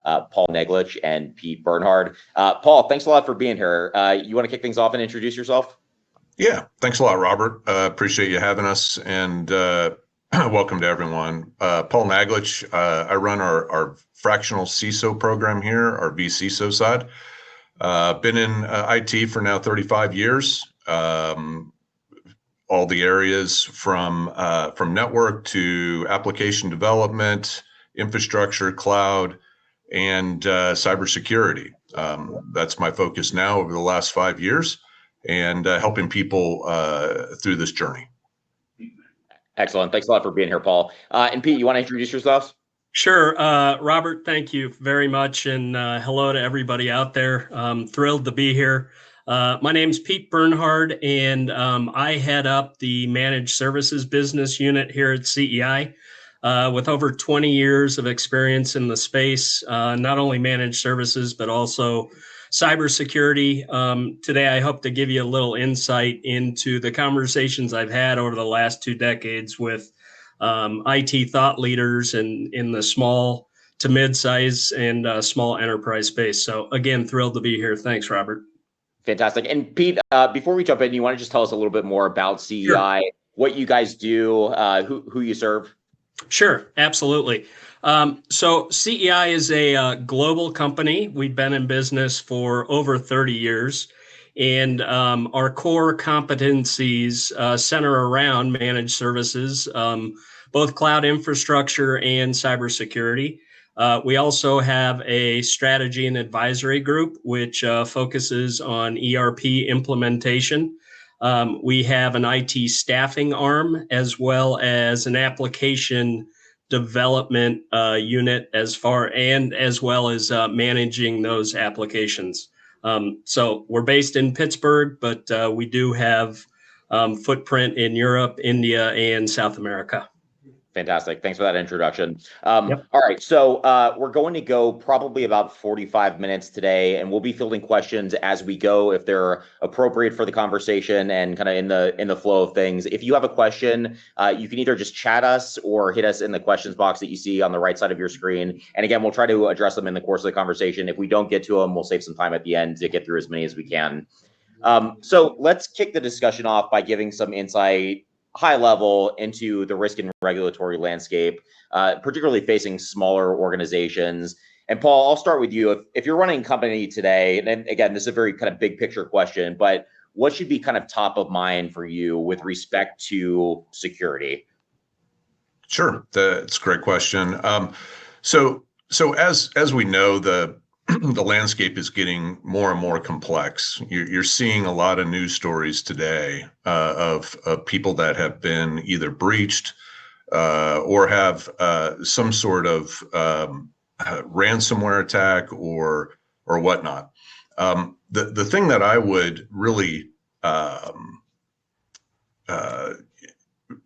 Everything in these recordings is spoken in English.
Paul Neglich and Pete Bernhard. Paul, thanks a lot for being here. You want to kick things off and introduce yourself? Yeah, thanks a lot, Robert. Appreciate you having us, and welcome to everyone. Paul Neglich, I run our fractional CISO program here, our vCISO side. Been in IT for now 35 years. All the areas from network to application development, infrastructure, cloud, and cybersecurity. That's my focus now over the last 5 years, and helping people through this journey. Excellent. Thanks a lot for being here, Paul. And Pete, you want to introduce yourselves? Sure. Robert, thank you very much. And hello to everybody out there. Thrilled to be here. My name's Pete Bernhard, and I head up the managed services business unit here at CEI with over 20 years of experience in the space, not only managed services, but also cybersecurity. Today, I hope to give you a little insight into the conversations I've had over the last 2 decades with IT thought leaders in the small to mid-size and small enterprise space. So again, thrilled to be here. Thanks, Robert. Fantastic. And Pete, before we jump in, you want to just tell us a little bit more about CEI, sure, what you guys do, who you serve? Sure, absolutely. So CEI is a global company. We've been in business for over 30 years. And our core competencies center around managed services, both cloud infrastructure and cybersecurity. We also have a strategy and advisory group, which focuses on ERP implementation. We have an IT staffing arm, as well as an application development unit, as well as managing those applications. So we're based in Pittsburgh, but we do have footprint in Europe, India, and South America. Fantastic. Thanks for that introduction. Yep. All right. So we're going to go probably about 45 minutes today, and we'll be fielding questions as we go if they're appropriate for the conversation and kind of in the flow of things. If you have a question, you can either just chat us or hit us in the questions box that you see on the right side of your screen. And again, we'll try to address them in the course of the conversation. If we don't get to them, we'll save some time at the end to get through as many as we can. So let's kick the discussion off by giving some insight high level into the risk and regulatory landscape, particularly facing smaller organizations. And Paul, I'll start with you. If you're running a company today, and again, this is a very kind of big picture question, but what should be kind of top of mind for you with respect to security? Sure, that's a great question. So as we know, the landscape is getting more and more complex. You're seeing a lot of news stories today of people that have been either breached or have some sort of ransomware attack or whatnot. The thing that I would really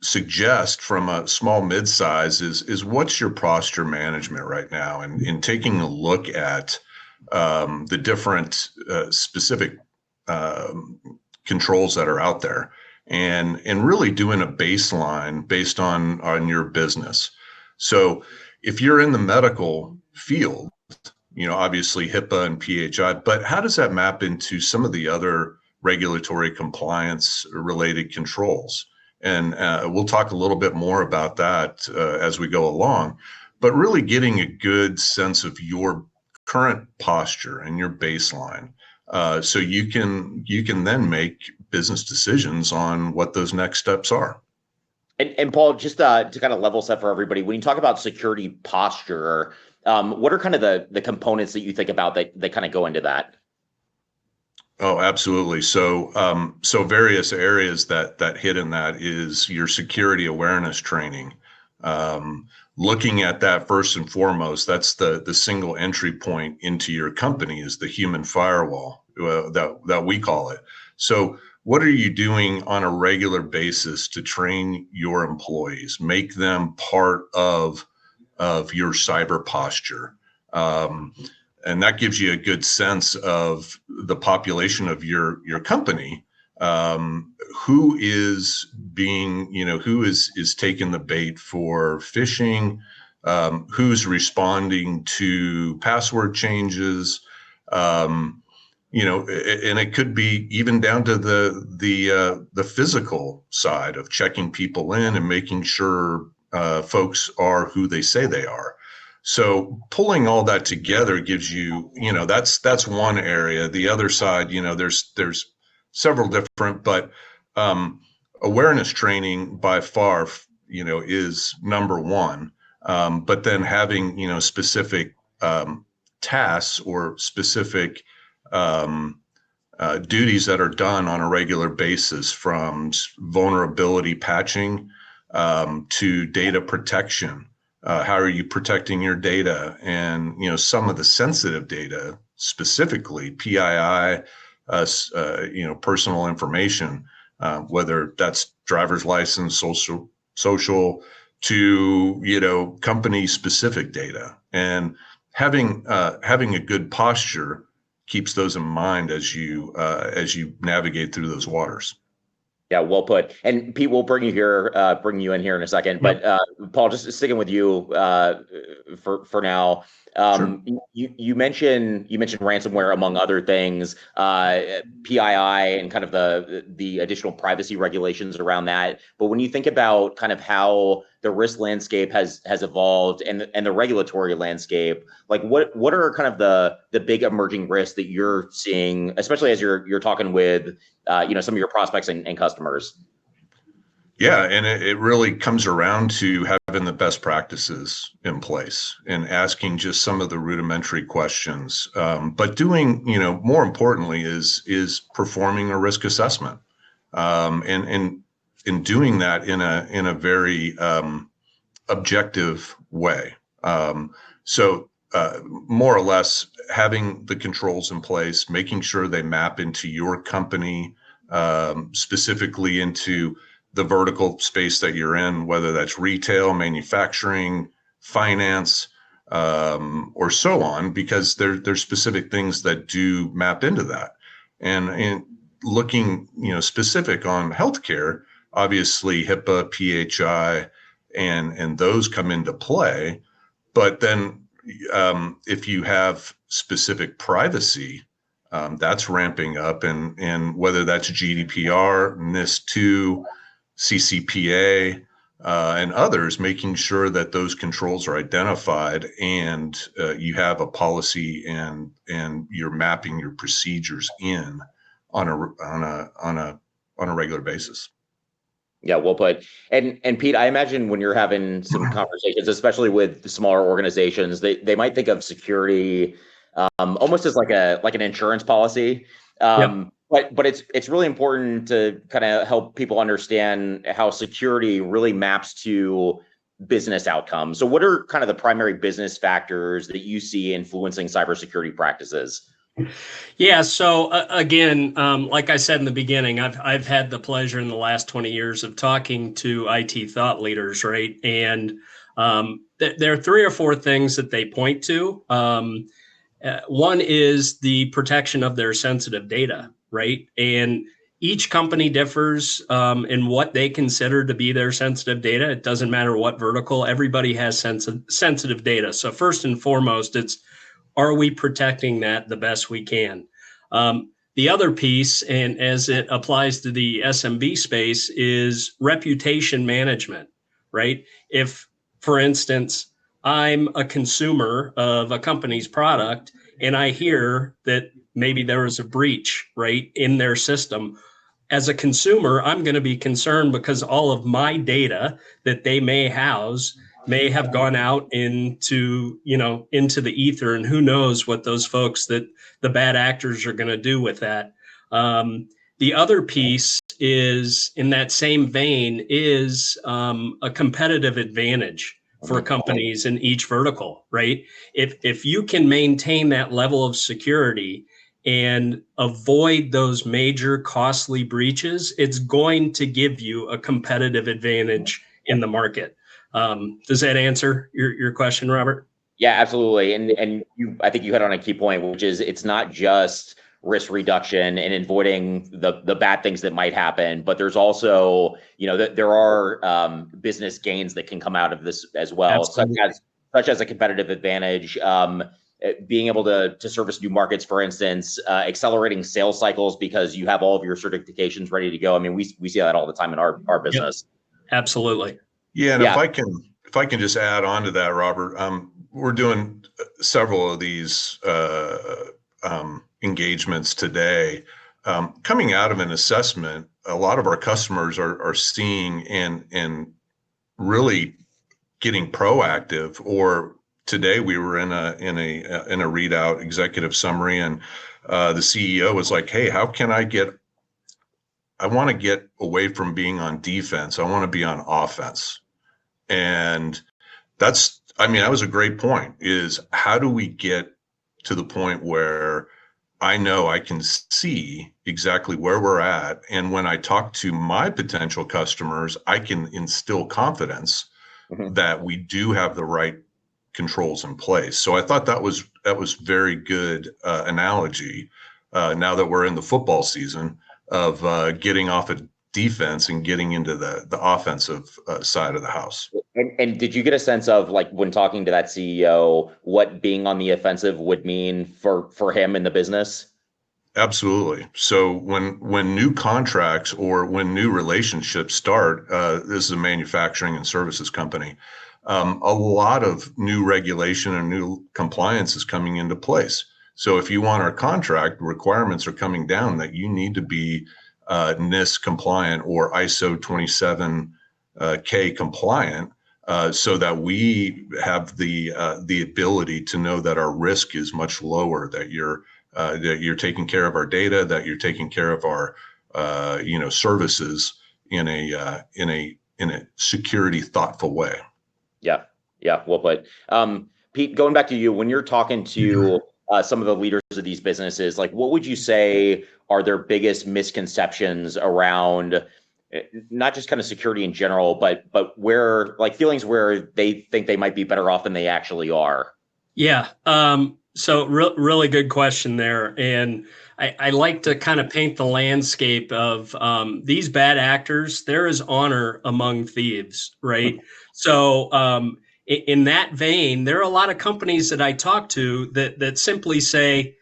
suggest from a small mid-size is what's your posture management right now, and in taking a look at the different specific controls that are out there, and really doing a baseline based on your business. So if you're in the medical field, obviously HIPAA and PHI, but how does that map into some of the other regulatory compliance related controls? And we'll talk a little bit more about that as we go along, but really getting a good sense of your current posture and your baseline, so you can then make business decisions on what those next steps are. And Paul, just to kind of level set for everybody, when you talk about security posture, what are kind of the components that you think about that kind of go into that? Oh, absolutely. So various areas that hit in that is your security awareness training. Looking at that first and foremost, that's the single entry point into your company is the human firewall that we call it. So what are you doing on a regular basis to train your employees, make them part of your cyber posture? And that gives you a good sense of the population of your company, who is being, who is taking the bait for phishing, who's responding to password changes, and it could be even down to the physical side of checking people in and making sure folks are who they say they are. So pulling all that together gives you, that's one area. The other side, there's several different, but awareness training by far, is number one. But then having, specific tasks or specific duties that are done on a regular basis, from vulnerability patching to data protection. How are you protecting your data? And, some of the sensitive data, specifically PII, personal information, whether that's driver's license, social to, company specific data. And having a good posture keeps those in mind as you navigate through those waters. Yeah, well put. And Pete, we'll bring you in here in a second. But Paul, just sticking with you for now. Sure. You mentioned ransomware among other things, PII and kind of the additional privacy regulations around that. But when you think about kind of how the risk landscape has evolved and the regulatory landscape, like what are kind of the big emerging risks that you're seeing, especially as you're talking with some of your prospects and customers? Yeah, and it really comes around to having the best practices in place and asking just some of the rudimentary questions. But doing, more importantly, is performing a risk assessment, and in doing that in a very objective way. So more or less having the controls in place, making sure they map into your company, specifically into the vertical space that you're in, whether that's retail, manufacturing, finance, or so on, because there's specific things that do map into that. And looking, specific on healthcare, obviously HIPAA, PHI, and those come into play. But then if you have specific privacy, that's ramping up, and whether that's GDPR, NIS2, CCPA, and others, making sure that those controls are identified and you have a policy and you're mapping your procedures in on a regular basis. Yeah, well put. And Pete, I imagine when you're having some conversations, especially with the smaller organizations, they might think of security almost as like an insurance policy. But it's really important to kind of help people understand how security really maps to business outcomes. So what are kind of the primary business factors that you see influencing cybersecurity practices? Yeah. So again, like I said in the beginning, I've had the pleasure in the last 20 years of talking to IT thought leaders, right? And there are 3 or 4 things that they point to. One is the protection of their sensitive data, right? And each company differs in what they consider to be their sensitive data. It doesn't matter what vertical, everybody has sensitive data. So first and foremost, are we protecting that the best we can? The other piece, and as it applies to the SMB space, is reputation management, right? If, for instance, I'm a consumer of a company's product and I hear that maybe there was a breach, right, in their system, as a consumer, I'm going to be concerned because all of my data that they may house may have gone out into the ether, and who knows what those folks, that the bad actors, are going to do with that. The other piece is, in that same vein, is a competitive advantage for companies in each vertical, right? If you can maintain that level of security and avoid those major costly breaches, it's going to give you a competitive advantage in the market. Does that answer your question, Robert? Yeah, absolutely. And I think you hit on a key point, which is it's not just risk reduction and avoiding the bad things that might happen, but there's also, there are business gains that can come out of this as well, Absolutely. such as a competitive advantage. Being able to service new markets, for instance, accelerating sales cycles because you have all of your certifications ready to go. I mean, we see that all the time in our business. Yep. Absolutely. Yeah, and if I can just add on to that, Robert, we're doing several of these engagements today. Coming out of an assessment, a lot of our customers are seeing and really getting proactive. Or today we were in a readout executive summary, and the CEO was like, "Hey, how can I want to get away from being on defense. I want to be on offense." And that was a great point, is how do we get to the point where I know I can see exactly where we're at. And when I talk to my potential customers, I can instill confidence that we do have the right controls in place. So I thought that was very good analogy now that we're in the football season of getting off of defense and getting into the offensive side of the house. And did you get a sense of, like, when talking to that CEO, what being on the offensive would mean for him in the business? Absolutely. So when new contracts or when new relationships start, this is a manufacturing and services company, a lot of new regulation and new compliance is coming into place. So if you want our contract, requirements are coming down that you need to be NIST compliant or ISO 27K compliant, so that we have the ability to know that our risk is much lower, that you're taking care of our data, that you're taking care of our services in a security thoughtful way. Yeah, well put. Pete, going back to you, when you're talking to some of the leaders of these businesses, like, what would you say are their biggest misconceptions around not just kind of security in general, but where, like, feelings where they think they might be better off than they actually are? Yeah. So really good question there. And I like to kind of paint the landscape of these bad actors. There is honor among thieves, right? So in that vein, there are a lot of companies that I talk to that simply say,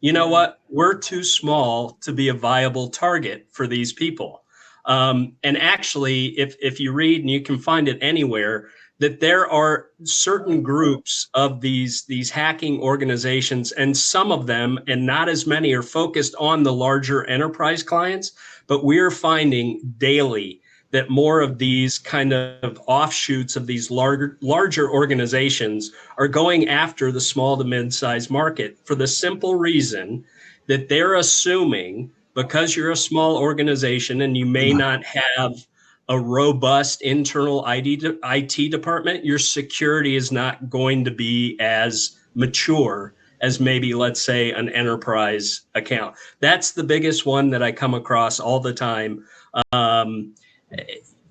you know what, we're too small to be a viable target for these people. And actually, if you read, and you can find it anywhere, that there are certain groups of these hacking organizations, and some of them, and not as many, are focused on the larger enterprise clients. But we're finding daily that more of these kind of offshoots of these larger organizations are going after the small to mid-sized market for the simple reason that they're assuming, because you're a small organization and you may not have a robust internal IT department, your security is not going to be as mature as maybe, let's say, an enterprise account. That's the biggest one that I come across all the time. And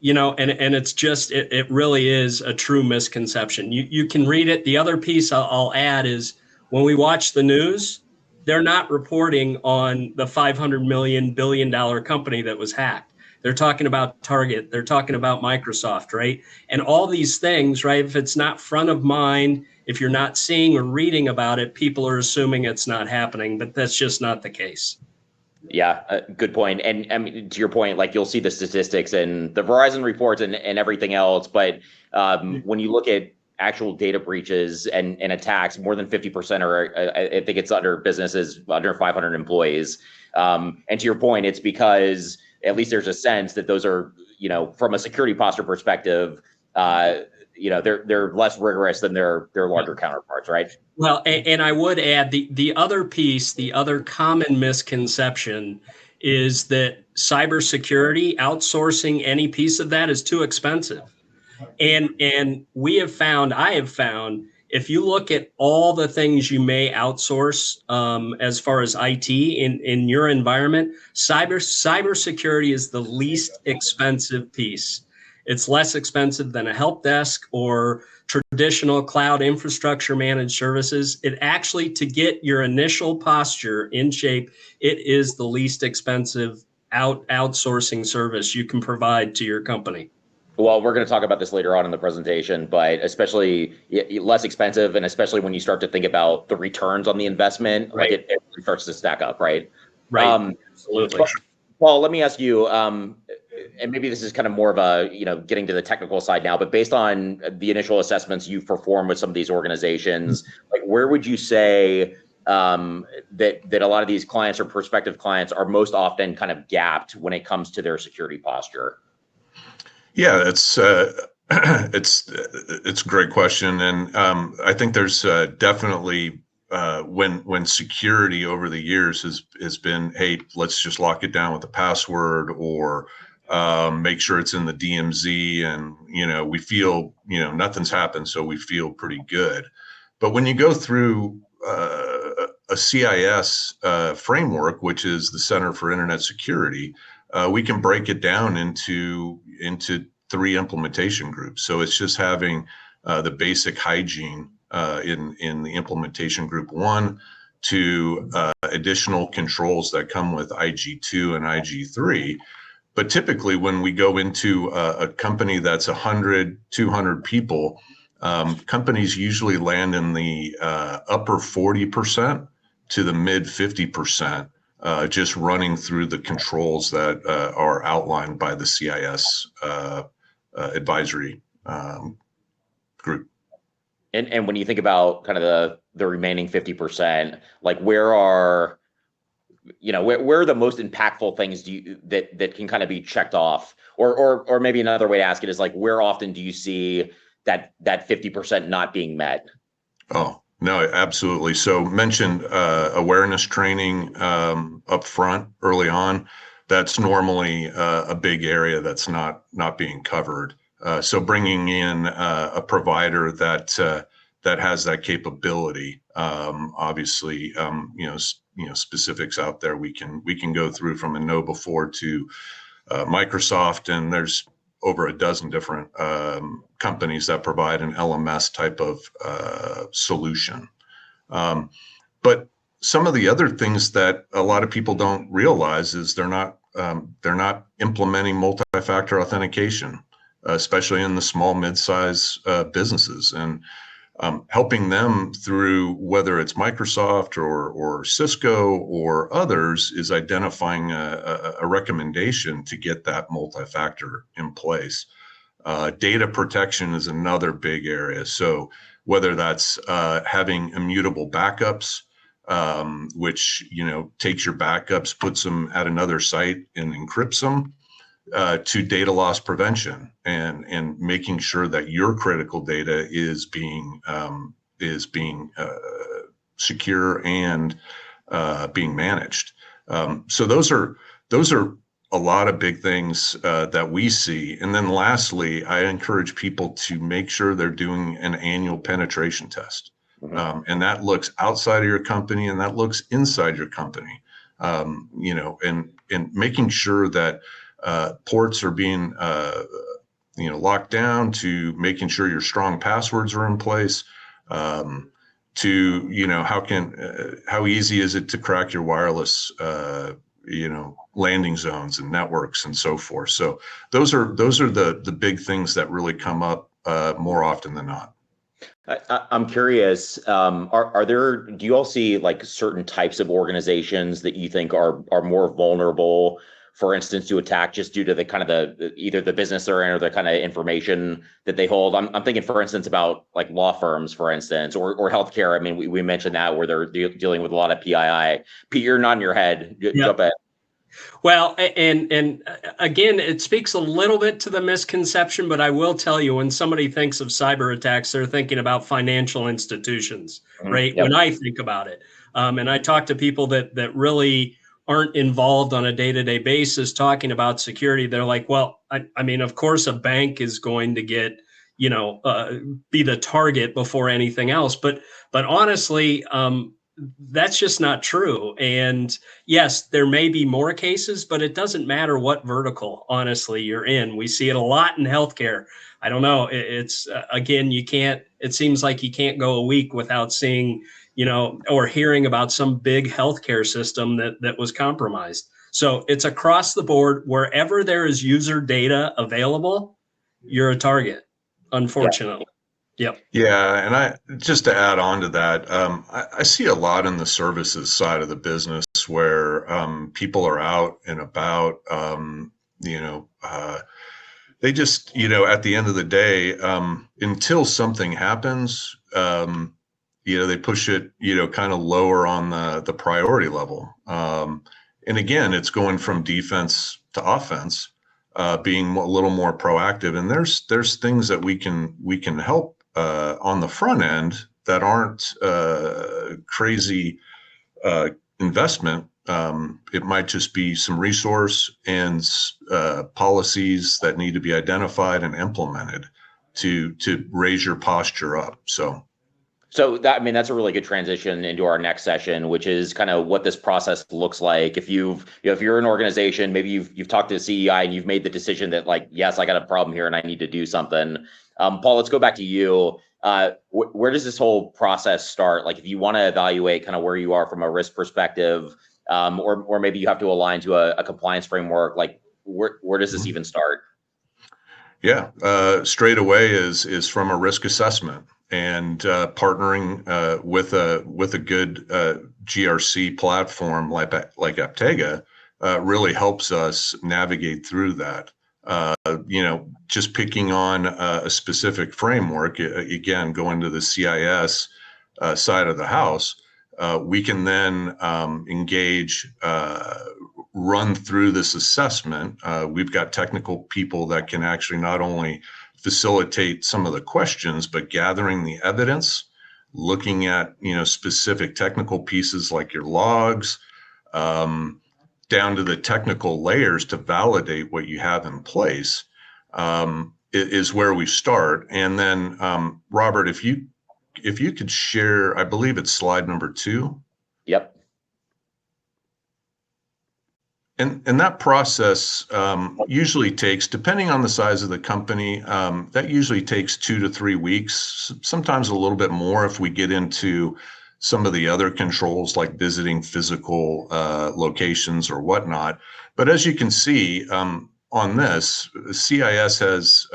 it's just, it really is a true misconception. You can read it. The other piece I'll add is, when we watch the news, they're not reporting on the $500 billion company that was hacked. They're talking about Target. They're talking about Microsoft, right? And all these things, right? If it's not front of mind, if you're not seeing or reading about it, people are assuming it's not happening, but that's just not the case. Yeah, good point. And I mean, to your point, like, you'll see the statistics and the Verizon reports and everything else. But when you look at actual data breaches and attacks, more than 50% are, I think it's under businesses under 500 employees. And to your point, it's because at least there's a sense that those are, from a security posture perspective, they're less rigorous than their larger counterparts, right? Well, and I would add the other piece, the other common misconception is that cybersecurity, outsourcing any piece of that, is too expensive. And I have found, if you look at all the things you may outsource as far as IT in your environment, cybersecurity is the least expensive piece. It's less expensive than a help desk or traditional cloud infrastructure managed services. It actually, to get your initial posture in shape, it is the least expensive outsourcing service you can provide to your company. Well, we're going to talk about this later on in the presentation, but especially less expensive, and especially when you start to think about the returns on the investment, like it really starts to stack up, right? Right. Absolutely. Paul, let me ask you, and maybe this is kind of more of a, getting to the technical side now, but based on the initial assessments you've performed with some of these organizations, like where would you say that a lot of these clients or prospective clients are most often kind of gapped when it comes to their security posture? Yeah, it's it's a great question, and I think there's definitely when security over the years has been, hey, let's just lock it down with a password, or make sure it's in the DMZ, and we feel nothing's happened, so we feel pretty good. But when you go through a CIS framework, which is the Center for Internet Security, we can break it down into 3 implementation groups. So it's just having the basic hygiene in the implementation group 1 to additional controls that come with IG2 and IG3. But typically when we go into a company that's 100, 200 people, companies usually land in the upper 40% to the mid 50%. Just running through the controls that are outlined by the CIS advisory group. And when you think about kind of the remaining 50%, like where are the most impactful things that can kind of be checked off, or maybe another way to ask it is like, where often do you see that 50% not being met? Oh, no, absolutely. So mentioned awareness training up front early on. That's normally a big area that's not being covered. So bringing in a provider that has that capability. Obviously, specifics out there we can go through, from a know before to Microsoft, and there's over a dozen different companies that provide an LMS type of solution. But some of the other things that a lot of people don't realize is they're not implementing multi-factor authentication, especially in the small, mid-size businesses, and helping them through, whether it's Microsoft or Cisco or others, is identifying a recommendation to get that multi-factor in place. Data protection is another big area. So whether that's having immutable backups, which takes your backups, puts them at another site and encrypts them, to data loss prevention, and making sure that your critical data is being secure and being managed. So those are a lot of big things that we see. And then lastly, I encourage people to make sure they're doing an annual penetration test. And that looks outside of your company and that looks inside your company, and making sure that ports are being, locked down, to making sure your strong passwords are in place, to, how easy is it to crack your wireless, landing zones and networks and so forth. So those are the big things that really come up more often than not. I'm curious, do you all see like certain types of organizations that you think are more vulnerable, for instance, to attack, just due to the kind of either the business they're in or the kind of information that they hold? I'm thinking, for instance, about like law firms, for instance, or healthcare. I mean, we mentioned that, where they're dealing with a lot of PII. Pete, you're nodding your head. Jump ahead. Well, and again, it speaks a little bit to the misconception, but I will tell you, when somebody thinks of cyber attacks, they're thinking about financial institutions, right? Yep. When I think about it, and I talk to people that really aren't involved on a day-to-day basis talking about security, they're like, well, I mean, of course, a bank is going to get, be the target before anything else. But honestly, that's just not true. And yes, there may be more cases, but it doesn't matter what vertical, honestly, you're in. We see it a lot in healthcare. I don't know. It's again, it seems like you can't go a week without seeing, or hearing about some big healthcare system that was compromised. So it's across the board. Wherever there is user data available, you're a target, unfortunately. Yep. Yeah, and I just to add on to that, I see a lot in the services side of the business where people are out and about, you know, they just, you know, at the end of the day, until something happens, you know, they push it, you know, kind of lower on the priority level. And again, it's going from defense to offense, being a little more proactive. And there's things that we can help on the front end that aren't crazy investment. It might just be some resource and policies that need to be identified and implemented to raise your posture up. So that, I mean, that's a really good transition into our next session, which is kind of what this process looks like. If if you're an organization, maybe you've talked to the CEI and you've made the decision that, like, yes, I got a problem here and I need to do something. Paul, let's go back to you. Where does this whole process start? Like, if you want to evaluate kind of where you are from a risk perspective, or maybe you have to align to a compliance framework, like where does this even start? Yeah, straight away is from a risk assessment and partnering with a good GRC platform like Apptega really helps us navigate through that. You know, just picking on a specific framework, again, going to the CIS side of the house, we can then engage, run through this assessment. We've got technical people that can actually not only facilitate some of the questions, but gathering the evidence, looking at, you know, specific technical pieces like your logs, down to the technical layers to validate what you have in place, is where we start. And then, Robert, if you could share, I believe it's slide number 2. Yep. And that process usually takes, depending on the size of the company, that usually takes 2 to 3 weeks, sometimes a little bit more if we get into some of the other controls like visiting physical locations or whatnot. But as you can see on this, CIS has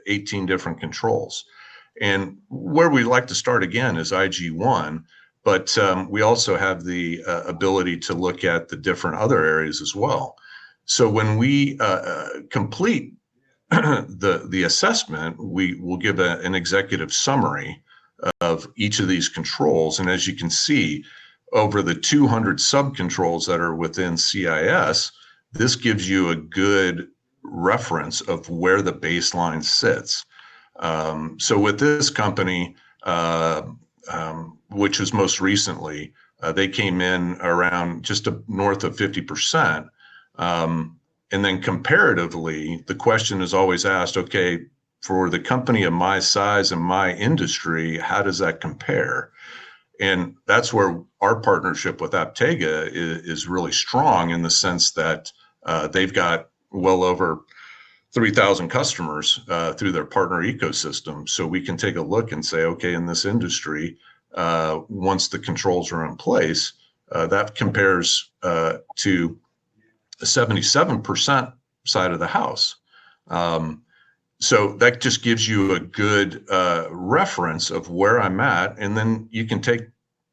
18 different controls. And where we like to start again is IG1. But we also have the ability to look at the different other areas as well. So when we complete the assessment, we will give an executive summary of each of these controls. And as you can see, over the 200 sub-controls that are within CIS, this gives you a good reference of where the baseline sits. So with this company, which was most recently, they came in around just north of 50%. And then comparatively, the question is always asked, okay, for the company of my size and my industry, how does that compare? And that's where our partnership with Apptega is really strong, in the sense that they've got well over 3,000 customers through their partner ecosystem. So we can take a look and say, okay, in this industry, once the controls are in place, that compares to a 77% side of the house. So that just gives you a good reference of where I'm at. And then you can take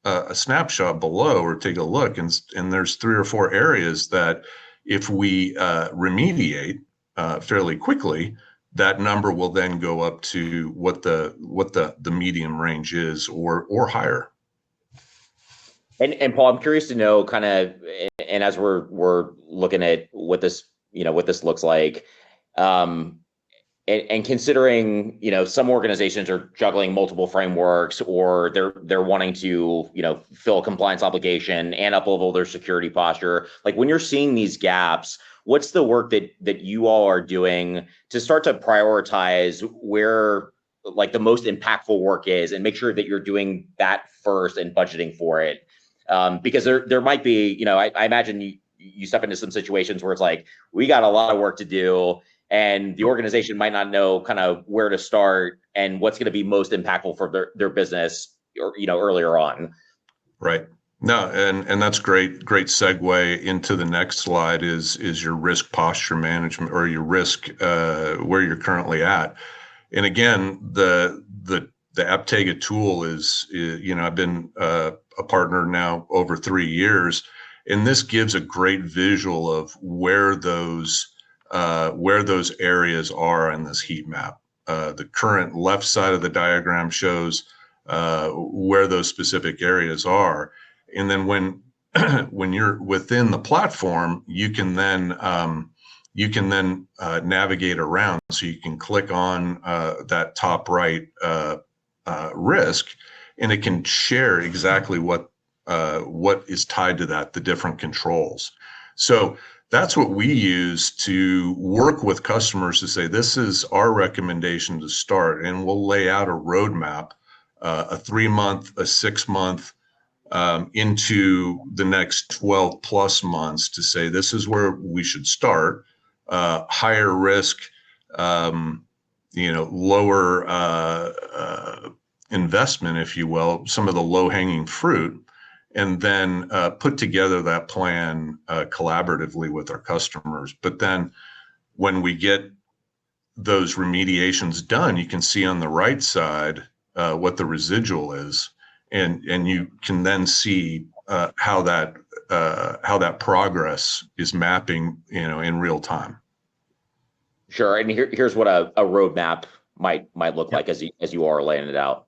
a snapshot below or take a look, and there's 3 or 4 areas that if we remediate fairly quickly, that number will then go up to what the medium range is, or higher. And Paul, I'm curious to know kind of, and as we're looking at what this looks like, and considering, some organizations are juggling multiple frameworks, or they're wanting to, fill a compliance obligation and up-level their security posture. Like, when you're seeing these gaps, what's the work that you all are doing to start to prioritize where, like, the most impactful work is, and make sure that you're doing that first and budgeting for it? Because there might be, I imagine you step into some situations where it's like, we got a lot of work to do, and the organization might not know kind of where to start and what's going to be most impactful for their business, or, earlier on. Right. No, and that's great segue into the next slide is your risk posture management, or your risk where you're currently at. And again, the Apptega tool is I've been a partner now over 3 years, and this gives a great visual of where those areas are in this heat map. The current left side of the diagram shows where those specific areas are. And then when you're within the platform, you can then navigate around. So you can click on that top right risk, and it can share exactly what is tied to that, the different controls. So that's what we use to work with customers to say, this is our recommendation to start, and we'll lay out a roadmap, a 3-month, a 6-month, into the next 12 plus months to say, this is where we should start, higher risk, lower investment, if you will, some of the low hanging fruit, and then put together that plan collaboratively with our customers. But then when we get those remediations done, you can see on the right side what the residual is. And you can then see how that progress is mapping, in real time. Sure, and here's what a roadmap might look like as you are laying it out.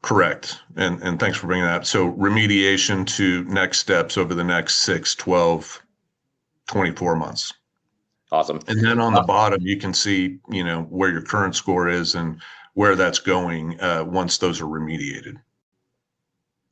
Correct, and thanks for bringing that up. So remediation to next steps over the next 6, 12, 24 months. Awesome. And then on the bottom, you can see, where your current score is and where that's going once those are remediated.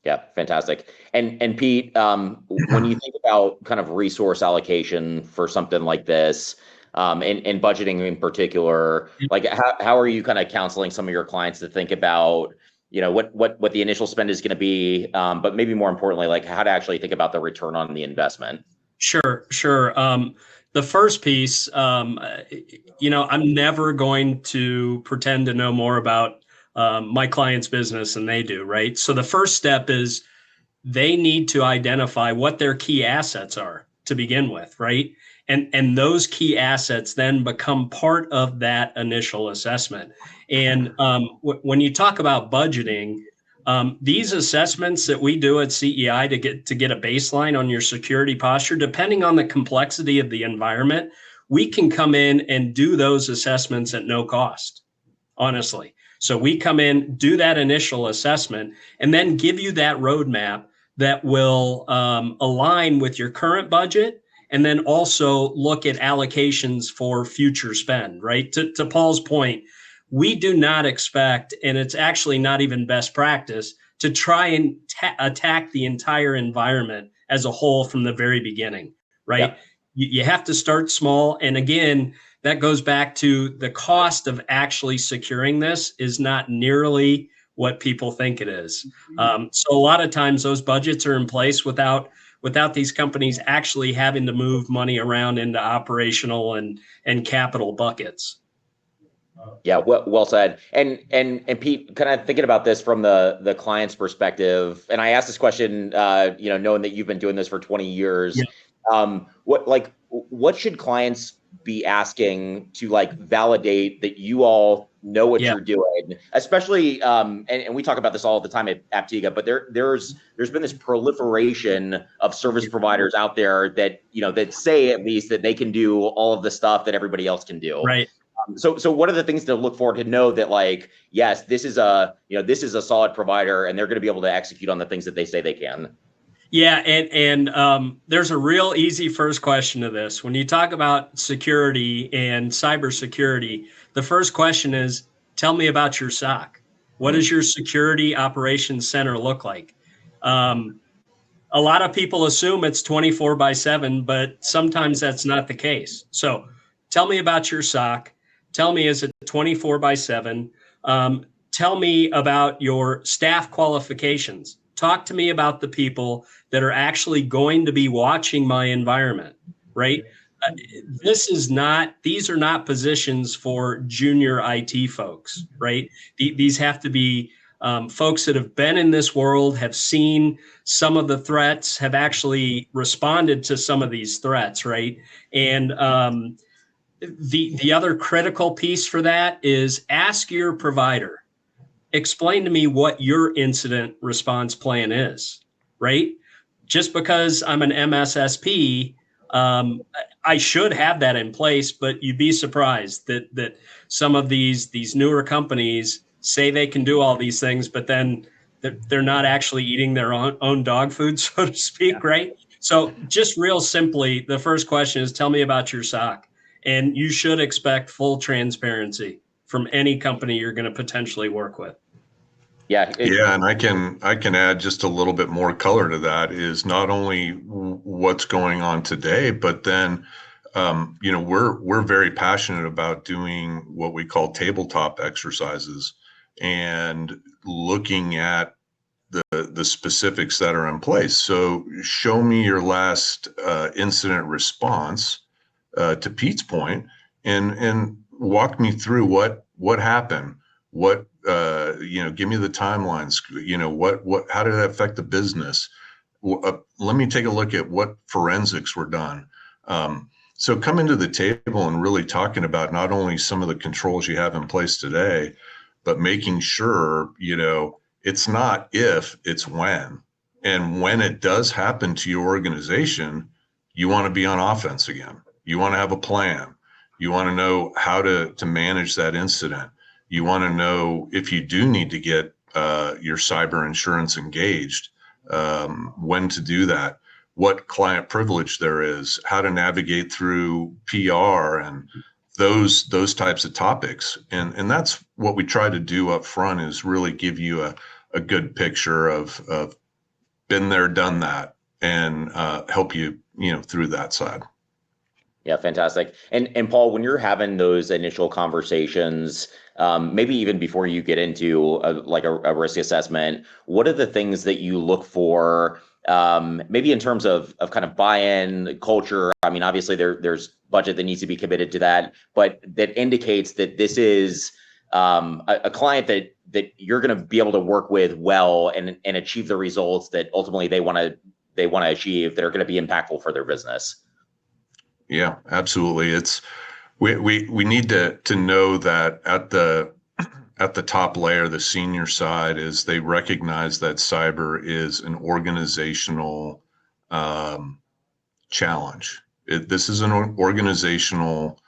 Yeah, fantastic. And Pete, when you think about kind of resource allocation for something like this, and budgeting in particular, like how are you kind of counseling some of your clients to think about, what the initial spend is going to be, but maybe more importantly, like how to actually think about the return on the investment? Sure. The first piece, I'm never going to pretend to know more about my client's business than they do, right? So the first step is they need to identify what their key assets are to begin with, right? And those key assets then become part of that initial assessment. And when you talk about budgeting, these assessments that we do at CEI to get a baseline on your security posture, depending on the complexity of the environment, we can come in and do those assessments at no cost, honestly. So we come in, do that initial assessment, and then give you that roadmap that will align with your current budget, and then also look at allocations for future spend, right? To Paul's point, we do not expect, and it's actually not even best practice, to try and attack the entire environment as a whole from the very beginning, right? Yep. You have to start small. And again, that goes back to the cost of actually securing this is not nearly what people think it is. So a lot of times those budgets are in place without these companies actually having to move money around into operational and capital buckets. Yeah, well said. And Pete, kind of thinking about this from the client's perspective, and I asked this question, knowing that you've been doing this for 20 years. Yeah. What should clients be asking to validate that you all know what you're doing, especially and we talk about this all the time at Apptega, but there's been this proliferation of service providers out there that that say at least that they can do all of the stuff that everybody else can do. Right. So what are the things to look for to know that yes, this is a solid provider and they're going to be able to execute on the things that they say they can? Yeah, and there's a real easy first question to this. When you talk about security and cybersecurity, the first question is, tell me about your SOC. What does your security operations center look like? A lot of people assume it's 24/7, but sometimes that's not the case. So tell me about your SOC. Tell me, is it 24/7? Tell me about your staff qualifications. Talk to me about the people that are actually going to be watching my environment, right? These are not positions for junior IT folks, right? These have to be Folks that have been in this world, have seen some of the threats, have actually responded to some of these threats, right? And the other critical piece for that is ask your provider, explain to me what your incident response plan is, right? Just because I'm an MSSP, I should have that in place, but you'd be surprised that some of these newer companies say they can do all these things, but then they're not actually eating their own dog food, so to speak, right? So just real simply, the first question is, tell me about your SOC. And you should expect full transparency from any company you're going to potentially work with. Yeah, and I can add just a little bit more color to that. Is not only what's going on today, but then we're very passionate about doing what we call tabletop exercises and looking at the specifics that are in place. So show me your last incident response, to Pete's point, and walk me through what happened, what give me the timelines, how did that affect the business? Let me take a look at what forensics were done. So coming to the table and really talking about not only some of the controls you have in place today, but making sure, it's not if, it's when. And when it does happen to your organization, you want to be on offense again. You want to have a plan. You want to know how to manage that incident. You want to know if you do need to get your cyber insurance engaged, when to do that, what client privilege there is, how to navigate through PR and those types of topics. And that's what we try to do up front, is really give you a good picture of been there, done that, and help you, through that side. Yeah, fantastic. And Paul, when you're having those initial conversations, maybe even before you get into a risk assessment, what are the things that you look for, maybe in terms of kind of buy-in, culture? I mean, obviously there's budget that needs to be committed to that, but that indicates that this is a client that you're going to be able to work with well and achieve the results that ultimately they want to achieve, that are going to be impactful for their business. Yeah, absolutely. It's we need to know that at the top layer, the senior side, is they recognize that cyber is an organizational challenge. This is an organizational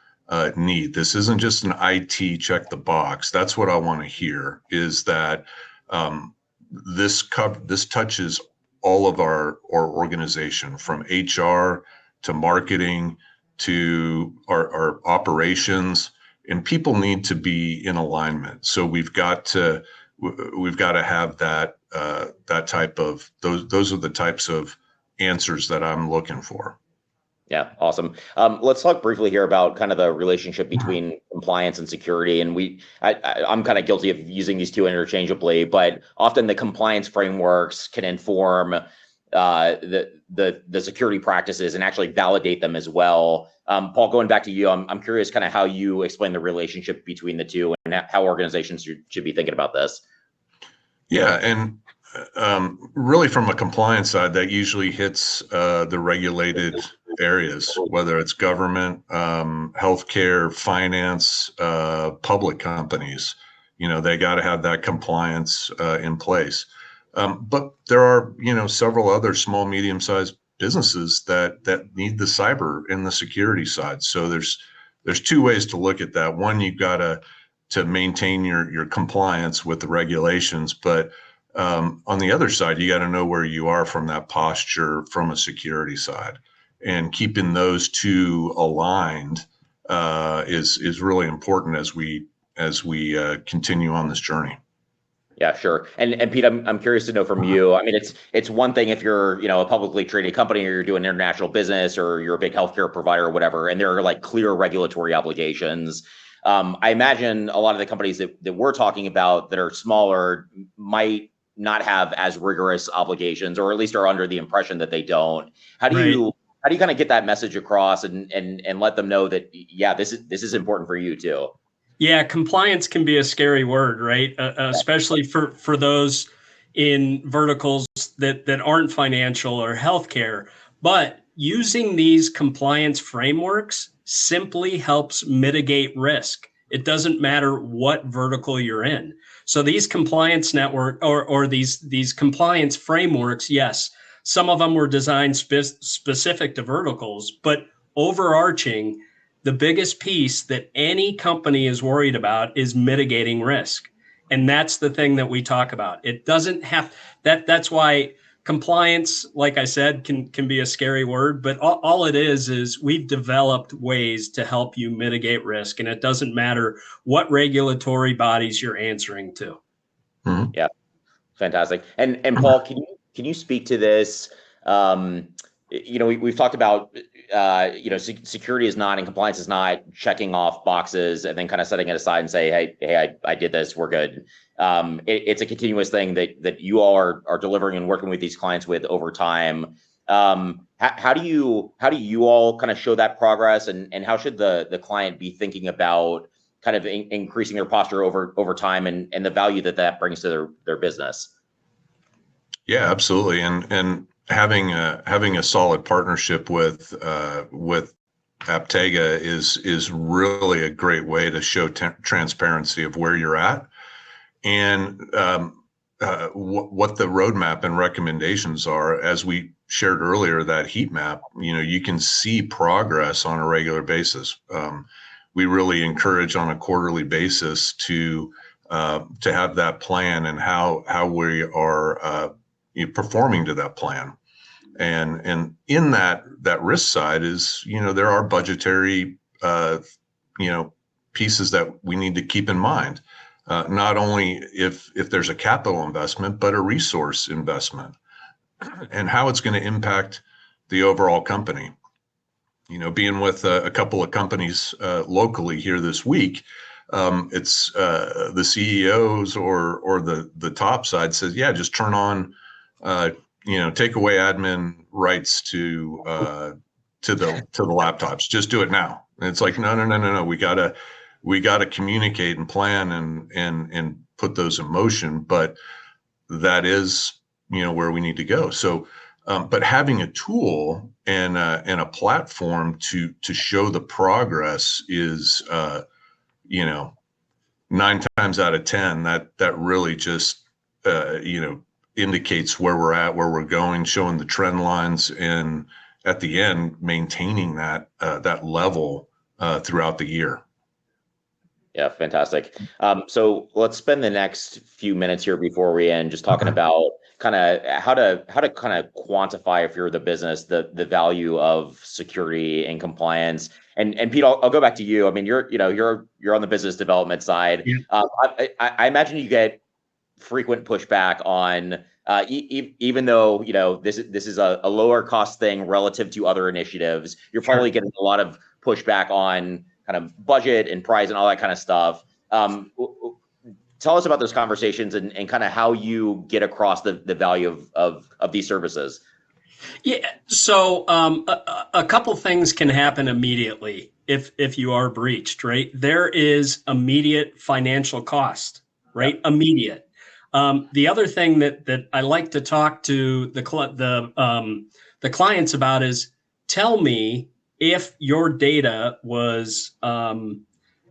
need. This isn't just an IT check the box. That's what I want to hear, is that this touches all of our organization, from HR to marketing to our operations, and people need to be in alignment. So we've got to have that type of, those are the types of answers that I'm looking for. Yeah, awesome. Let's talk briefly here about kind of the relationship between compliance and security. And I'm kind of guilty of using these two interchangeably, but often the compliance frameworks can inform the security practices and actually validate them as well. Paul, going back to you, I'm curious kind of how you explain the relationship between the two and how organizations should be thinking about this. Yeah, and really from a compliance side, that usually hits the regulated areas, whether it's government, healthcare, finance, public companies. They got to have that compliance in place. But there are, several other small, medium-sized businesses that need the cyber and the security side. So there's two ways to look at that. One, you've got to maintain your compliance with the regulations, but on the other side, you got to know where you are from that posture from a security side, and keeping those two aligned is really important as we continue on this journey. Yeah, sure. And Pete, I'm curious to know from you. I mean, it's one thing if you're, a publicly traded company, or you're doing international business, or you're a big healthcare provider or whatever, and there are like clear regulatory obligations. I imagine a lot of the companies that we're talking about that are smaller might not have as rigorous obligations, or at least are under the impression that they don't. How do you kind of get that message across and let them know that, yeah, this is important for you too? Yeah, compliance can be a scary word, right? Especially for those in verticals that aren't financial or healthcare. But using these compliance frameworks simply helps mitigate risk. It doesn't matter what vertical you're in. So these compliance network or these compliance frameworks, yes, some of them were designed specific to verticals, but overarching, the biggest piece that any company is worried about is mitigating risk. And that's the thing that we talk about. It doesn't have that's why compliance, like I said, can be a scary word, but all it is we've developed ways to help you mitigate risk. And it doesn't matter what regulatory bodies you're answering to. Mm-hmm. Yeah, fantastic. And Paul, can you speak to this? We've talked about security is not and compliance is not checking off boxes and then kind of setting it aside and say, hey, I did this, we're good. It's a continuous thing that you all are delivering and working with these clients with over time. How do you all kind of show that progress, and how should the client be thinking about kind of increasing their posture over time and the value that brings to their business? Yeah, absolutely. And having a solid partnership with Apptega is really a great way to show transparency of where you're at and what the roadmap and recommendations are. As we shared earlier, that heat map, you can see progress on a regular basis. We really encourage on a quarterly basis to have that plan and how we are performing to that plan. And in that risk side is, there are budgetary, pieces that we need to keep in mind. Not only if there's a capital investment, but a resource investment and how it's going to impact the overall company. Being with a couple of companies locally here this week, it's the CEOs or the top side says, yeah, just turn on, take away admin rights to the laptops. Just do it now. And it's like, no. We gotta communicate and plan and put those in motion. But that is, where we need to go. So, but having a tool and a platform to show the progress is, 9 times out of 10, that really just, indicates where we're at, where we're going, showing the trend lines, and at the end, maintaining that level throughout the year. Yeah, fantastic. So let's spend the next few minutes here before we end just talking about kind of how to kind of quantify, if you're the business, the value of security and compliance. And Pete, I'll go back to you. I mean, you're on the business development side. Yeah. I imagine you get frequent pushback on even though this is a lower cost thing relative to other initiatives. You're probably getting a lot of pushback on kind of budget and price and all that kind of stuff. Tell us about those conversations and kind of how you get across the value of these services. Yeah. So a couple things can happen immediately if you are breached, right? There is immediate financial cost, right? Yep. Immediate. The other thing that I like to talk to the clients about is, tell me if your data was,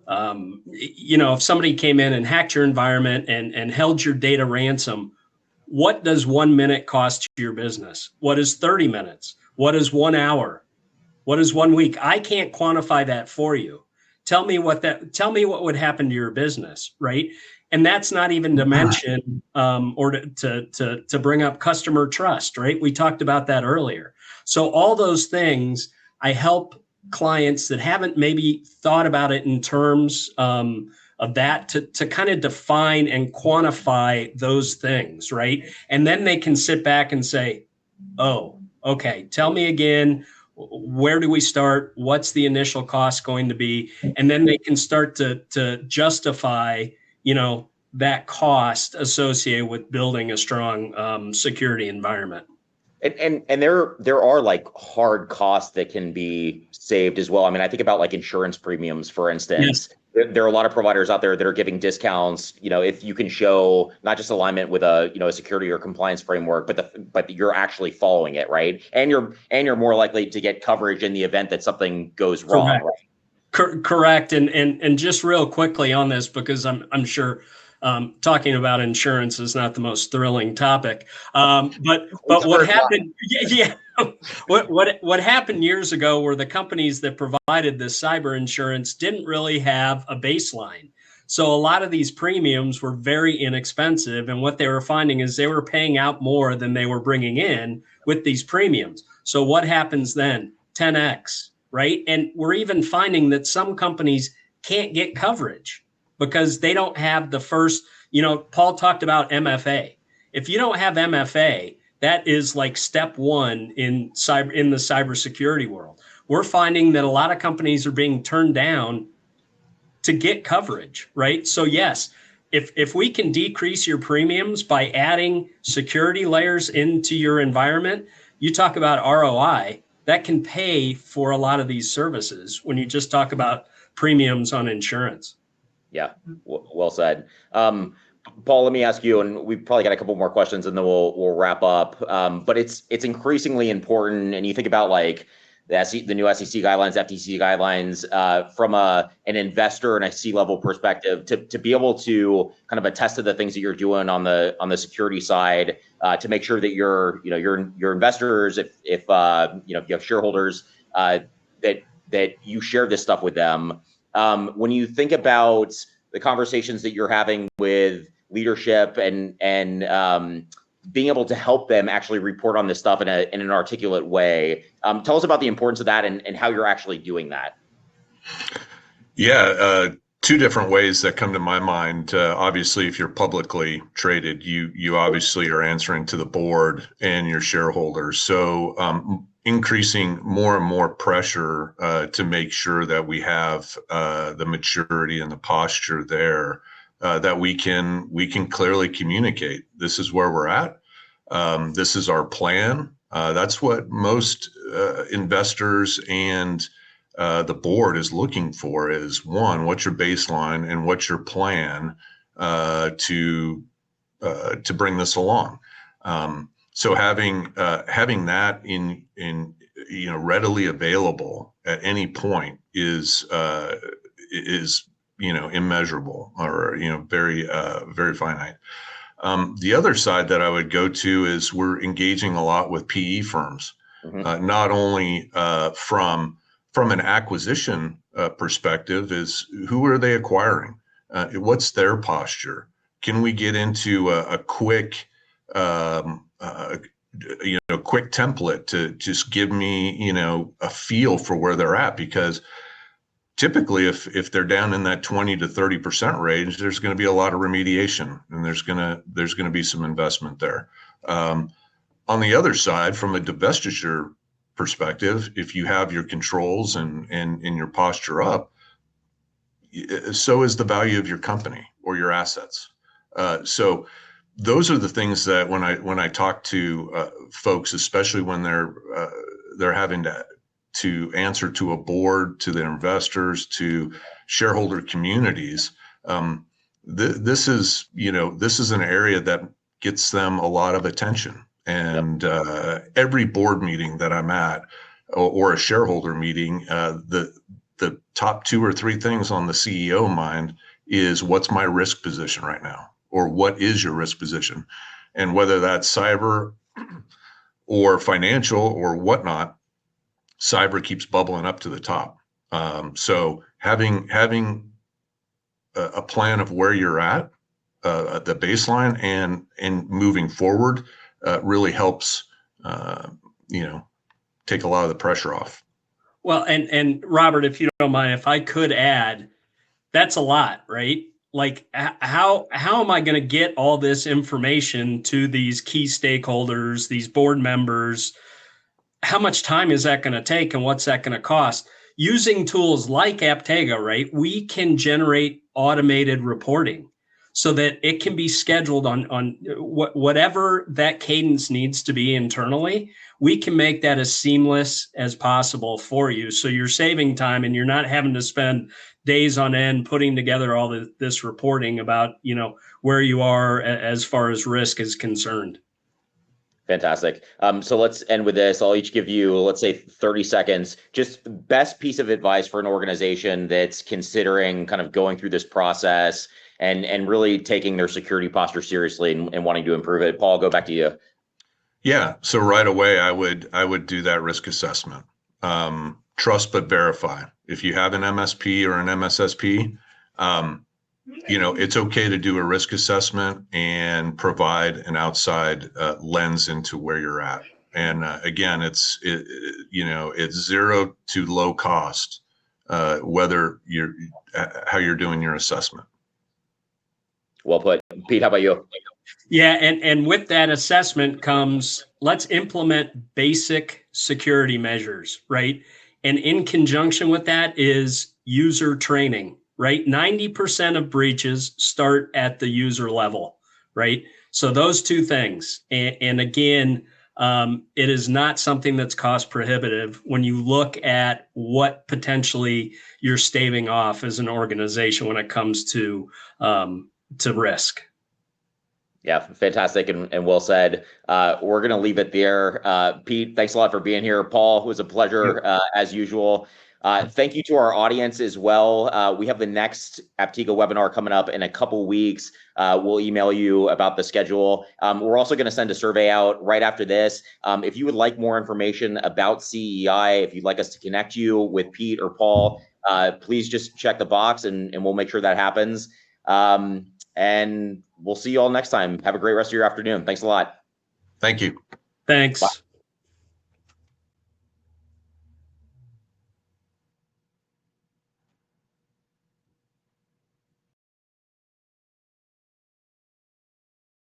if somebody came in and hacked your environment and held your data ransom, what does 1 minute cost your business? What is 30 minutes? What is 1 hour? What is 1 week? I can't quantify that for you. Tell me what would happen to your business, right? And that's not even to mention or to bring up customer trust, right? We talked about that earlier. So all those things, I help clients that haven't maybe thought about it in terms of that to kind of define and quantify those things, right? And then they can sit back and say, oh, okay, tell me again, where do we start? What's the initial cost going to be? And then they can start to justify, that cost associated with building a strong security environment. And there are like hard costs that can be saved as well. I mean, I think about like insurance premiums, for instance. Yes. there are a lot of providers out there that are giving discounts, if you can show not just alignment with a security or compliance framework, but you're actually following it, right? And you're more likely to get coverage in the event that something goes wrong, right? Correct. And just real quickly on this, because I'm sure talking about insurance is not the most thrilling topic. But what happened? Yeah. What happened years ago were the companies that provided this cyber insurance didn't really have a baseline. So a lot of these premiums were very inexpensive. And what they were finding is they were paying out more than they were bringing in with these premiums. So what happens then? 10x, right? And we're even finding that some companies can't get coverage because they don't have the first, Paul talked about MFA. If you don't have MFA, that is like step one in the cybersecurity world. We're finding that a lot of companies are being turned down to get coverage, right? So yes, if we can decrease your premiums by adding security layers into your environment, you talk about ROI, that can pay for a lot of these services when you just talk about premiums on insurance. Yeah, well said. Paul, let me ask you, and we've probably got a couple more questions and then we'll wrap up. But it's increasingly important, and you think about like the new SEC guidelines, FTC guidelines, from an investor and a C-level perspective, to be able to kind of attest to the things that you're doing on the security side, to make sure that your investors, if you have shareholders, that you share this stuff with them. When you think about the conversations that you're having with leadership and being able to help them actually report on this stuff in an articulate way, tell us about the importance of that and how you're actually doing that. Yeah, two different ways that come to my mind. Obviously, if you're publicly traded, you obviously are answering to the board and your shareholders. So increasing more and more pressure to make sure that we have the maturity and the posture there, that we can clearly communicate. This is where we're at. This is our plan. That's what most investors and the board is looking for, is one, what's your baseline and what's your plan to bring this along. So having that in readily available at any point is immeasurable, or very finite. The other side that I would go to is we're engaging a lot with PE firms, not only from an acquisition perspective, is who are they acquiring? What's their posture? Can we get into a quick quick template to just give me a feel for where they're at? Because typically, if they're down in that 20 to 30% range, there's going to be a lot of remediation, and there's going to be some investment there. On the other side, from a divestiture perspective, if you have your controls and your posture up, so is the value of your company or your assets. So those are the things that when I talk to folks, especially when they're having to answer to a board, to their investors, to shareholder communities, this is an area that gets them a lot of attention. And every board meeting that I'm at, or a shareholder meeting, the top 2 or 3 things on the CEO mind is, what's my risk position right now? Or what is your risk position? And whether that's cyber or financial or whatnot, cyber keeps bubbling up to the top. So having a plan of where you're at the baseline and moving forward really helps take a lot of the pressure off. Well, and Robert, if you don't mind, if I could add, that's a lot, right? Like, how am I going to get all this information to these key stakeholders, these board members? How much time is that going to take, and what's that going to cost? Using tools like Apptega, right, we can generate automated reporting. so that it can be scheduled on whatever that cadence needs to be internally. We can make that as seamless as possible for you. So you're saving time and you're not having to spend days on end putting together all this reporting about, where you are as far as risk is concerned. Fantastic. So let's end with this. I'll each give you, let's say 30 seconds, just best piece of advice for an organization that's considering kind of going through this process and really taking their security posture seriously and wanting to improve it. Paul, go back to you. Yeah. So right away, I would do that risk assessment. Trust but verify. If you have an MSP or an MSSP, it's okay to do a risk assessment and provide an outside lens into where you're at. And again, it's zero to low cost, whether how you're doing your assessment. Well put. Pete, how about you? Yeah, and with that assessment comes, let's implement basic security measures, right? And in conjunction with that is user training, right? 90% of breaches start at the user level, right? So those two things. And again, it is not something that's cost prohibitive when you look at what potentially you're staving off as an organization when it comes to risk. Yeah, fantastic and well said. We're going to leave it there. Pete, thanks a lot for being here. Paul, it was a pleasure as usual. Thank you to our audience as well. We have the next Apptega webinar coming up in a couple weeks. We'll email you about the schedule. We're also going to send a survey out right after this. If you would like more information about CEI, if you'd like us to connect you with Pete or Paul, please just check the box and we'll make sure that happens. And we'll see you all next time. Have a great rest of your afternoon. Thanks a lot. Thank you. Thanks. Bye.